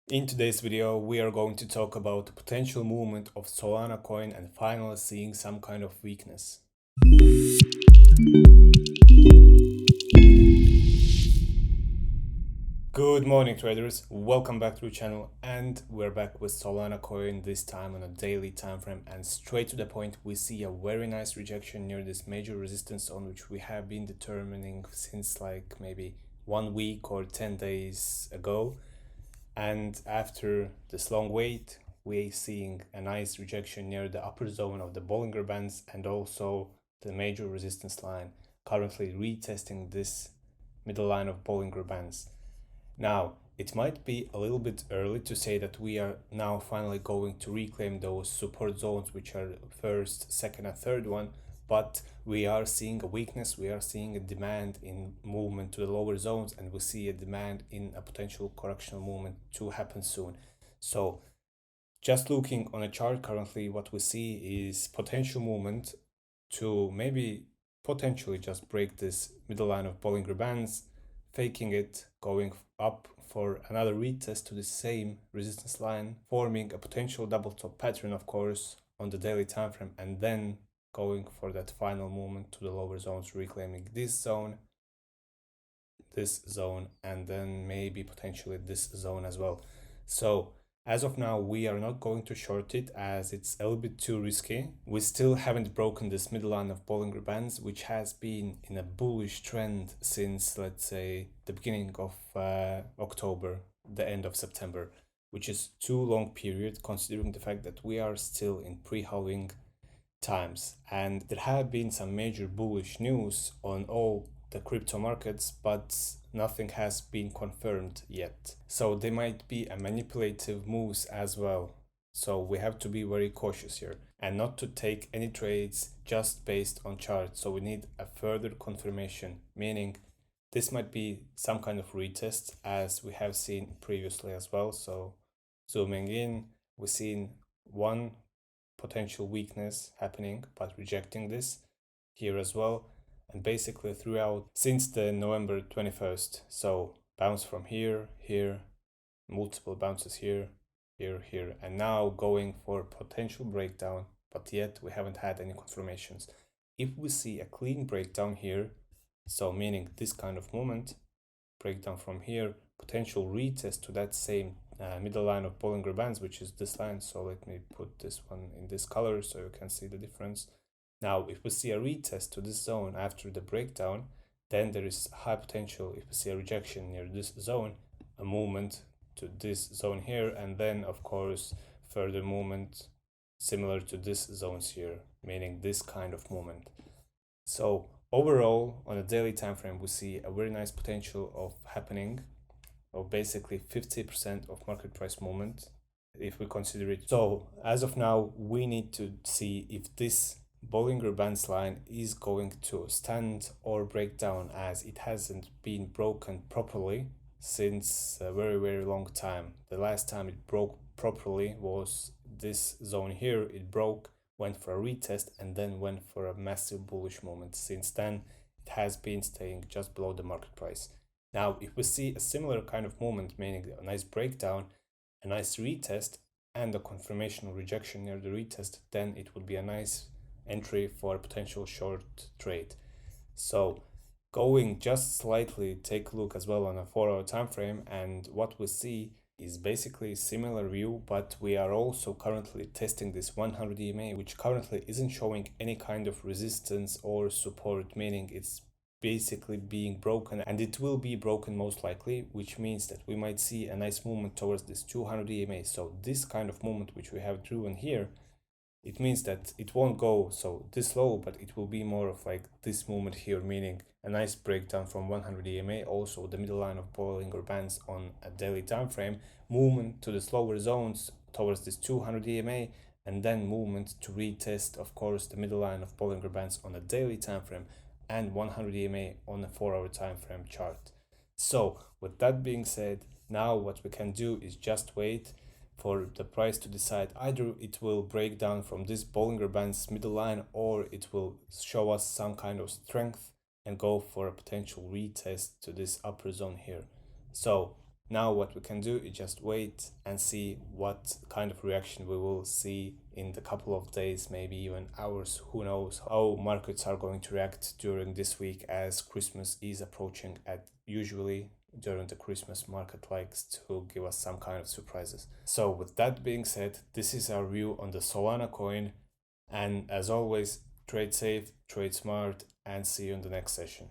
In today's video, we are going to talk about the potential movement of Solana coin and finally seeing some kind of weakness. Good morning traders, welcome back to the channel, and we're back with Solana coin, this time on a daily time frame, and straight to the point. We see a very nice rejection near this major resistance zone, which we have been determining since like maybe 1 week or 10 days ago. And after this long wait, we're seeing a nice rejection near the upper zone of the Bollinger Bands and also the major resistance line, currently retesting this middle line of Bollinger Bands. Now, it might be a little bit early to say that we are now finally going to reclaim those support zones, which are first, second, and third one, but we are seeing a weakness, we are seeing a demand in movement to the lower zones, and we see a demand in a potential correctional movement to happen soon. So, just looking on a chart currently, what we see is potential movement to maybe potentially just break this middle line of Bollinger Bands, faking it, going up for another retest to the same resistance line, forming a potential double top pattern, of course, on the daily time frame, and then going for that final movement to the lower zones, reclaiming this zone, and then maybe potentially this zone as well. So as of now, we are not going to short it as it's a little bit too risky. We still haven't broken this middle line of Bollinger Bands, which has been in a bullish trend since, let's say, the beginning of October, the end of September, which is too long period considering the fact that we are still in pre-halving times, and there have been some major bullish news on all the crypto markets, but nothing has been confirmed yet. So they might be a manipulative moves as well. So we have to be very cautious here and not to take any trades just based on charts. So we need a further confirmation, meaning this might be some kind of retest as we have seen previously as well. So zooming in, we've seen one potential weakness happening, but rejecting this here as well. And basically throughout since the November 21st. So bounce from here, here, multiple bounces here, here, here, and now going for potential breakdown, but yet we haven't had any confirmations. If we see a clean breakdown here, so meaning this kind of movement, breakdown from here, potential retest to that same middle line of Bollinger Bands, which is this line. So let me put this one in this color so you can see the difference. Now, if we see a retest to this zone after the breakdown, then there is high potential, if we see a rejection near this zone, a movement to this zone here, and then of course further movement similar to this zones here, meaning this kind of movement. So overall, on a daily time frame, we see a very nice potential of happening of basically 50% of market price movement if we consider it. So as of now, we need to see if this Bollinger Bands line is going to stand or break down, as it hasn't been broken properly since a very, very long time. The last time it broke properly was this zone here. It broke, went for a retest, and then went for a massive bullish moment. Since then, it has been staying just below the market price. Now, if we see a similar kind of movement, meaning a nice breakdown, a nice retest, and a confirmation rejection near the retest, then it would be a nice entry for a potential short trade. So going just slightly, take a look as well on a 4-hour time frame, and what we see is basically similar view, but we are also currently testing this 100 EMA, which currently isn't showing any kind of resistance or support, meaning it's basically being broken, and it will be broken most likely, which means that we might see a nice movement towards this 200 EMA. So this kind of movement which we have driven here, it means that it won't go so this low, but it will be more of like this movement here, meaning a nice breakdown from 100 EMA, also the middle line of Bollinger Bands on a daily time frame, movement to the slower zones towards this 200 EMA, and then movement to retest, of course, the middle line of Bollinger Bands on a daily time frame and 100 EMA on a 4-hour time frame chart. So with that being said, now what we can do is just wait for the price to decide. Either it will break down from this Bollinger Band's middle line, or it will show us some kind of strength and go for a potential retest to this upper zone here. So Now what we can do is just wait and see what kind of reaction we will see in the couple of days, maybe even hours. Who knows how markets are going to react during this week, as Christmas is approaching. At usually during the Christmas, market likes to give us some kind of surprises. So with that being said, this is our view on the Solana coin, and as always, trade safe, trade smart, and see you in the next session.